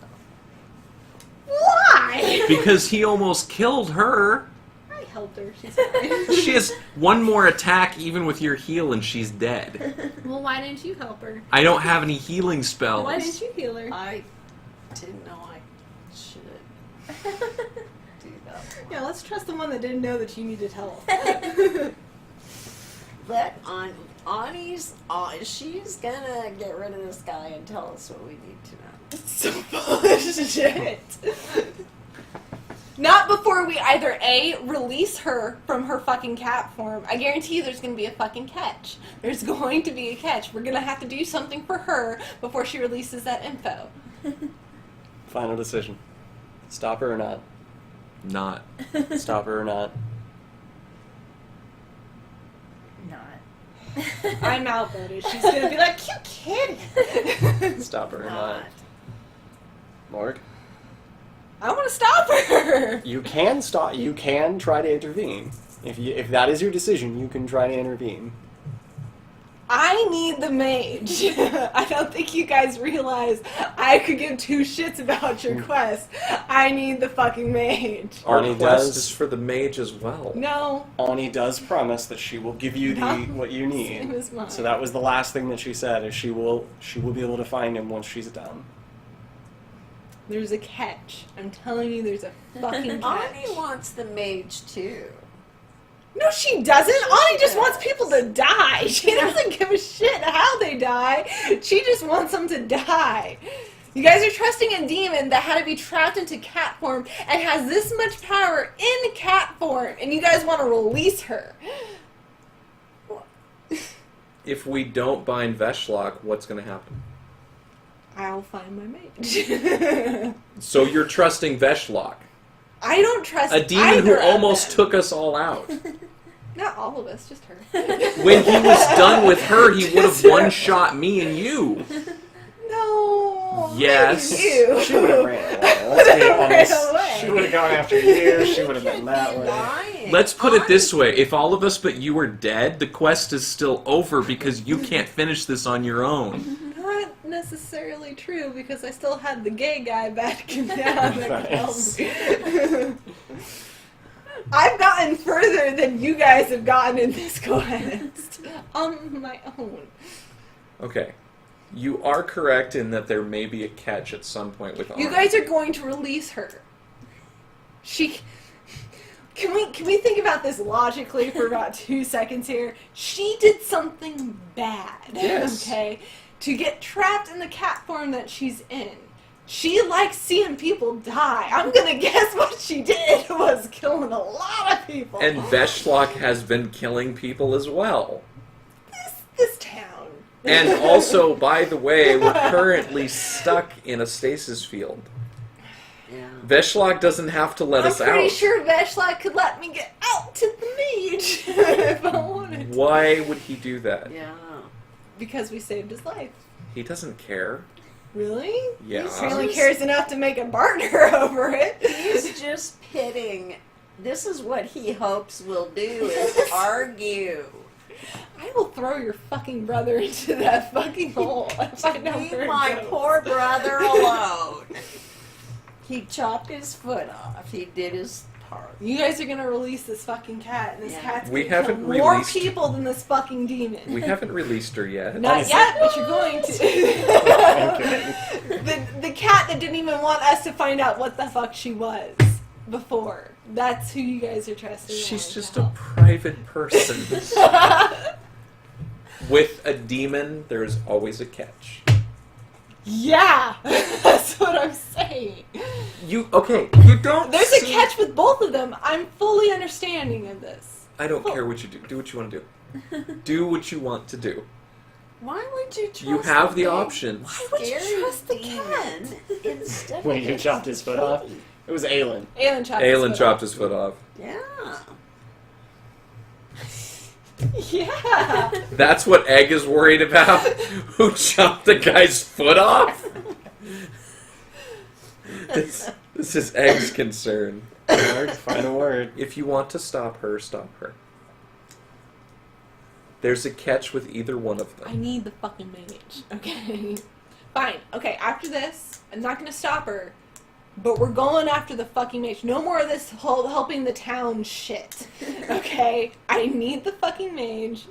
Why? Because he almost killed her. I helped her. She's fine. She has one more attack even with your heal and she's dead. Well, why didn't you help her? I don't have any healing spells. Why didn't you heal her? I didn't know I should do that. Yeah, let's trust the one that didn't know that you needed help. But Ani's, she's gonna get rid of this guy and tell us what we need to know. So bullshit. Not before we either A, release her from her fucking cat form. I guarantee you there's going to be a fucking catch. There's going to be a catch. We're going to have to do something for her before she releases that info. Final decision. Stop her or not? Not. Stop her or not? Not. I'm outvoted. She's going to be like, you kidding? Stop her or not? Morg? I want to stop her. You can stop. You can try to intervene. If that is your decision, you can try to intervene. I need the mage. I don't think you guys realize I could give two shits about your quest. I need the fucking mage. Our Ani quest does. is for the mage as well. No. Ani does promise that she will give you what you Same need. as mine. So that was the last thing that she said. Is she will be able to find him once she's done. There's a catch. I'm telling you, there's a fucking catch. Ani wants the mage too. No, she doesn't. Ani just does. wants people to die. She doesn't give a shit how they die. She just wants them to die. You guys are trusting a demon that had to be trapped into cat form and has this much power in cat form, and you guys want to release her. If we don't bind Veshlock, what's going to happen? I'll find my mage. So you're trusting Veshlock, I don't trust a demon either who of almost them. took us all out. Not all of us, just her. When he was done with her, he would have Just her. one-shot me and you. No. Yes. maybe you. She would have ran away. Let's be honest. Ran away. She would have gone after you. She would have been that way. Dying. Let's put it this way. If all of us but you are dead, the quest is still over because you can't finish this on your own. Not necessarily true, because I still had the gay guy backing down that could help me. I've gotten further than you guys have gotten in this quest on my own. Okay. You are correct in that there may be a catch at some point with Ani. You guys are going to release her. She. Can we think about this logically for about 2 seconds here? She did something bad. Yes. Okay? To get trapped in the cat form that she's in. She likes seeing people die. I'm gonna guess what she did was killing a lot of people. And Veshlock has been killing people as well. This town. And also, by the way, we're currently stuck in a stasis field. Yeah. Veshlock doesn't have to let us I'm pretty out. sure Veshlock could let me get out to the mage if I wanted to. Why would he do that? Yeah. Because we saved his life. He doesn't care. Really? Yeah. He certainly cares enough to make a barter over it. He's just pitting. This is what he hopes we'll do is argue. I will throw your fucking brother into that fucking hole if I know Leave where it my goes. poor brother alone. He chopped his foot off. He did his part. You guys are gonna release this fucking cat, and this Yeah. cat's We gonna haven't kill more released- people than this fucking demon. We haven't released her yet. Not yet, but you're going to. Okay. the cat that didn't even want us to find out what the fuck she was before. That's who you guys are trusting. She's now just to a private person. help. With a demon, there is always a catch. Yeah, that's what I'm saying. You don't. There's a catch with both of them. I'm fully understanding of this. I don't care what you do. Do what you want to do. Do what you want to do. Why would you trust You have the big, options. Why would you scary trust the demon cat? instead of When you chopped his foot off, it was Aelin. Aelin chopped his foot off. Yeah. Yeah. That's what Egg is worried about? Who chopped the guy's foot off? This is Egg's concern. Hard to find a word. If you want to stop her, stop her. There's a catch with either one of I them. need the fucking mage. Okay. Fine. Okay, after this, I'm not gonna stop her. But we're going after the fucking mage. No more of this whole helping the town shit. Okay? I need the fucking mage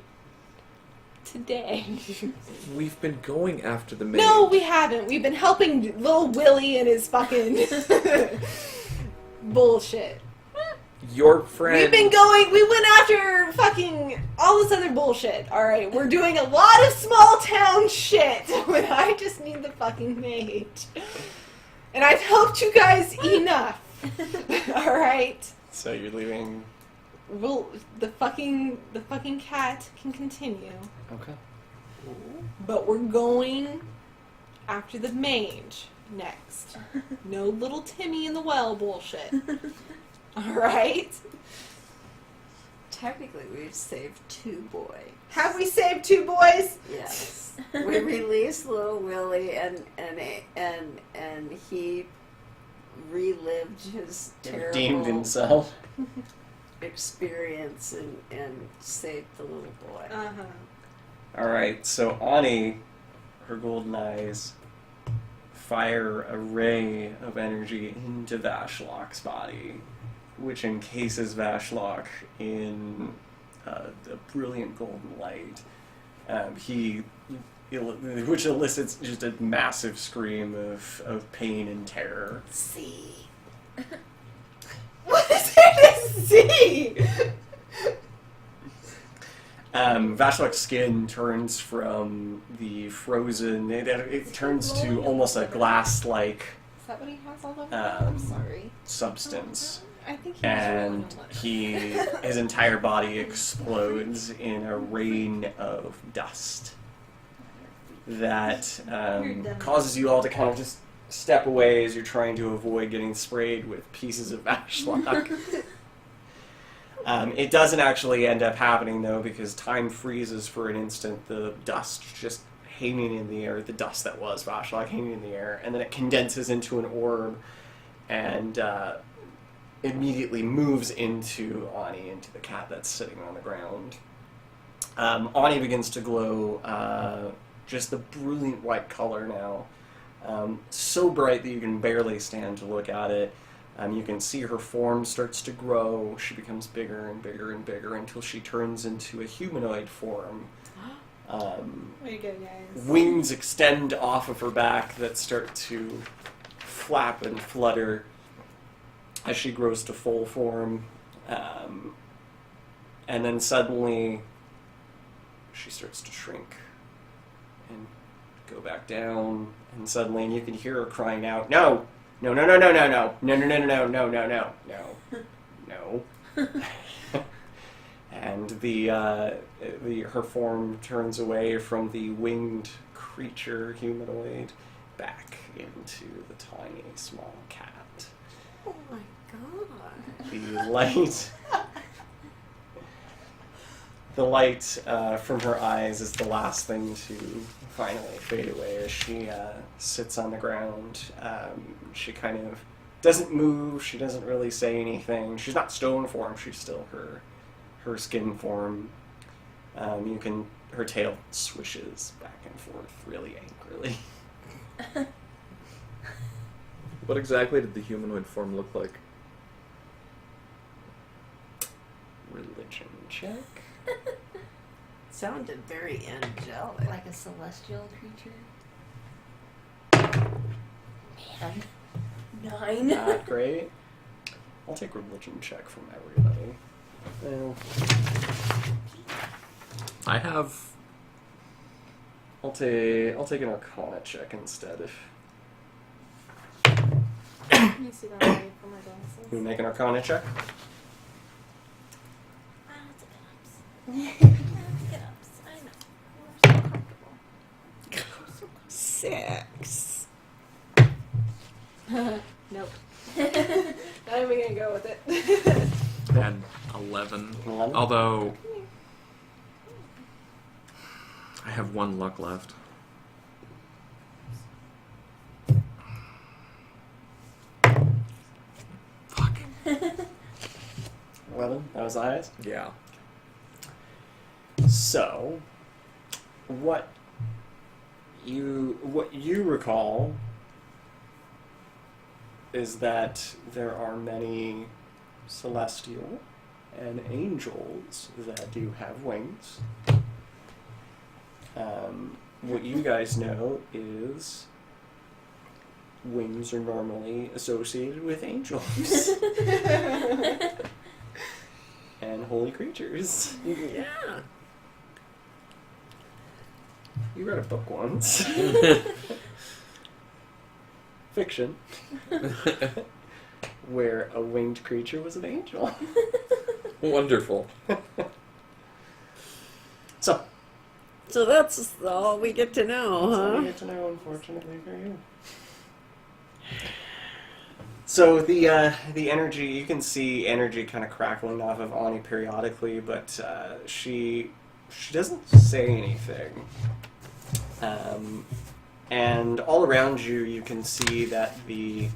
today. We've been going after the mage. No, we haven't. We've been helping little Willie and his fucking bullshit. Your friend. We went after fucking all this other bullshit. Alright, we're doing a lot of small town shit. When I just need the fucking mage. And I've helped you guys enough. Alright? So you're leaving. Well, the fucking cat can continue. Okay. But we're going after the mage next. No little Timmy in the well bullshit. Alright? Technically, we've saved 2 boys. Have we saved 2 boys? Yes. We released little Willie, and he relived his Redeemed terrible himself. experience and saved the little boy. Uh-huh. Alright, so Ani, her golden eyes, fire a ray of energy into Vashlock's body, which encases Vashlock in a brilliant golden light. Which elicits just a massive scream of pain and terror. See. What is there to see? Vashlock's skin turns from the frozen, it turns to almost a glass-like Is that what he has all over? I'm sorry. substance. I think he And his entire body explodes in a rain of dust that causes you all to kind of just step away as you're trying to avoid getting sprayed with pieces of Vashlock. It doesn't actually end up happening, though, because time freezes for an instant, the dust just hanging in the air, the dust that was Vashlock hanging in the air, and then it condenses into an orb and immediately moves into Ani, into the cat that's sitting on the ground. Ani begins to glow just the brilliant white color now, so bright that you can barely stand to look at it. You can see her form starts to grow. She becomes bigger and bigger and bigger until she turns into a humanoid form. Way to go, guys. Wings extend off of her back that start to flap and flutter as she grows to full form. And then suddenly she starts to shrink and go back down. And suddenly, and you can hear her crying out, "No! No, no, no, no, no, no, no, no, no, no, no, no, no, no, no." And her form turns away from the winged creature humanoid back into the tiny small cat. Oh my god. The light from her eyes is the last thing to finally fade away as she sits on the ground. She kind of doesn't move. She doesn't really say anything. She's not stone form. She's still her skin form. Her tail swishes back and forth really angrily. What exactly did the humanoid form look like? Religion check. Sounded very angelic. Like a celestial creature. Man. 9. Not great. I'll take religion check from everybody. Well, I have I'll take an Arcana check instead. If Let me see that right for my glasses. you make an Arcana check. I know. We're so comfortable. 6. Nope. Not even gonna go with it. And 11. 11? Although I have 1 luck left. Fuck. 11? That was the highest? Yeah. So, what you recall is that there are many celestial and angels that do have wings. What you guys know is wings are normally associated with angels and holy creatures. Yeah. You read a book once. Fiction. Where a winged creature was an angel. Wonderful. So that's all we get to know, that's all huh? you get to know, unfortunately for you. So the energy, you can see energy kind of crackling off of Ani periodically, but she doesn't say anything. And all around you, you can see that the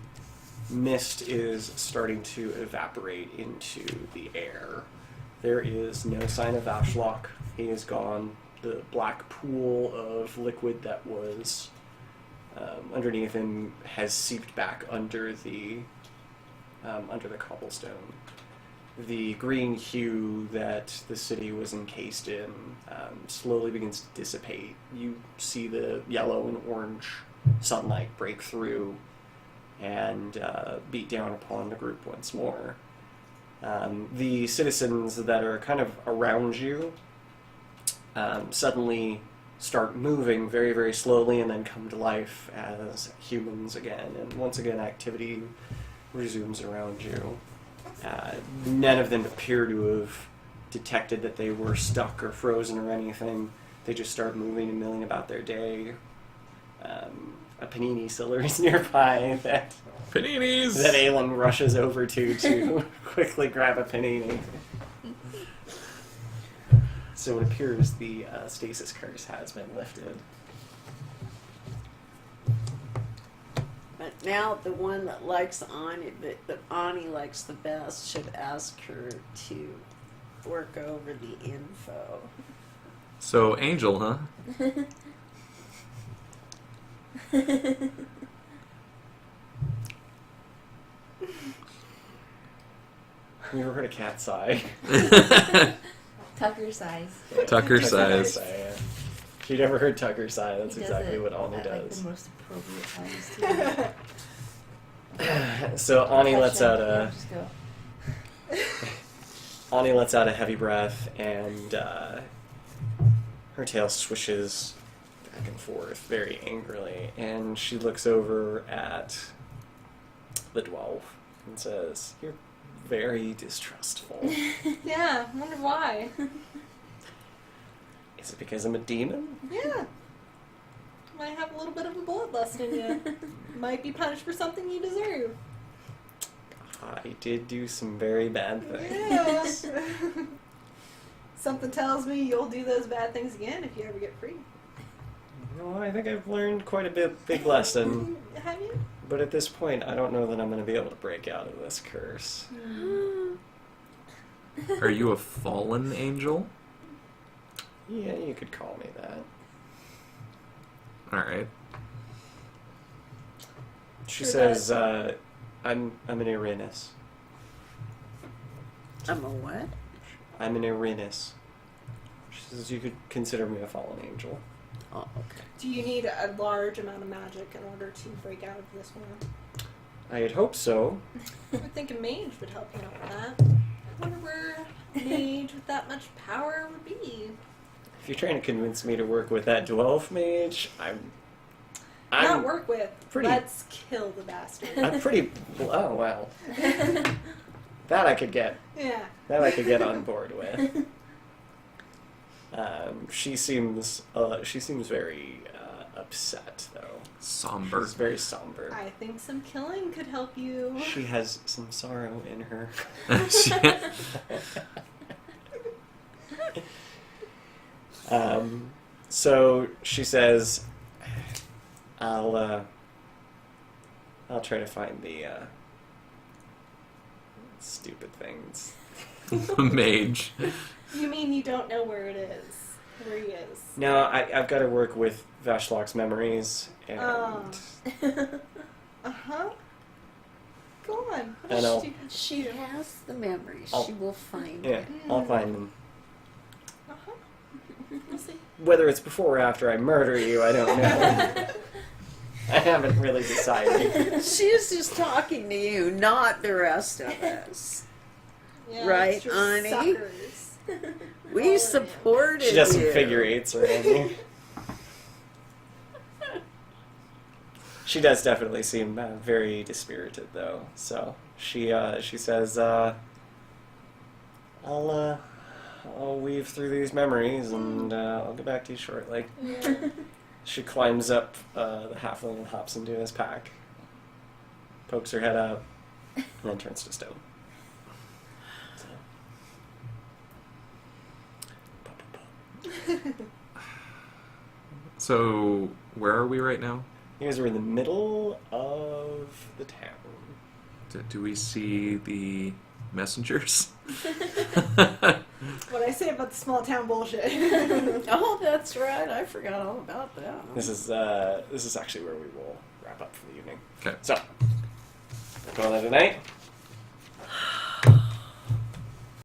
mist is starting to evaporate into the air. There is no sign of Ashlock. He is gone. The black pool of liquid that was underneath him has seeped back under the cobblestone. The green hue that the city was encased in slowly begins to dissipate. You see the yellow and orange sunlight break through and beat down upon the group once more. The citizens that are kind of around you suddenly start moving very, very slowly and then come to life as humans again. And once again, activity resumes around you. None of them appear to have detected that they were stuck or frozen or anything. They just start moving and milling about their day. A panini cellar is nearby that Paninis! Aelin rushes over to quickly grab a panini. So it appears the stasis curse has been lifted. But now the one that likes Ani, that Ani likes the best, should ask her to work over the info. So, Angel, huh? You ever heard of Catzi? Tucker size. Tucker size. Yeah. If you'd ever heard Tucker sigh, that's He does exactly it what Ani at, like, does. the most appropriate times too. So Ani lets out Yeah, a just go. Ani lets out a heavy breath, and her tail swishes back and forth very angrily, and she looks over at the dwarf and says, "You're very distrustful. Yeah, I wonder why. Is it because I'm a demon?" Yeah. Might have a little bit of a bloodlust in you. Might be punished for something you deserve. I did do some very bad Yeah. things. Something tells me you'll do those bad things again if you ever get free. Well, I think I've learned quite a big lesson. Have you? But at this point, I don't know that I'm going to be able to break out of this curse. Are you a fallen angel? Yeah, you could call me that. Alright. She Sure says, does. I'm an Irinus. I'm a what? I'm an Irinus. She says you could consider me a fallen angel. Oh, okay. Do you need a large amount of magic in order to break out of this one? I had hoped so. I would think a mage would help you out with that. I wonder where a mage with that much power would be. I if you're trying to convince me to work with that dwarf mage, Not work with. pretty- Let's kill the bastard. I'm pretty. Oh well, that I could get. Yeah. That I could get on board with. She seems very upset though. Somber. She's very somber. I think some killing could help you. She has some sorrow in her. So she says, I'll try to find the stupid things. Mage. You mean you don't know where it is? Where he is? No, I've got to work with Vashlock's memories, and Uh-huh. Go on. What I know. stupid She shit? has the memories. I'll- She will find yeah, it. I'll find them. Uh-huh. We'll see. Whether it's before or after I murder you, I don't know. I haven't really decided. She's just talking to you, not the rest of us. Yeah, Right, extra Ani? suckers. We Oh, supported She does some you. figure eights around me. She does definitely seem very dispirited, though. So she says, "I'll weave through these memories, and I'll get back to you shortly." Yeah. She climbs up the halfling and hops into his pack, pokes her head out, and then turns to stone. So, where are we right now? You guys are in the middle of the town. Do we see the messengers? What I say about the small town bullshit. Oh, that's right. I forgot all about that. This is actually where we will wrap up for the evening. Okay. So, call it a night.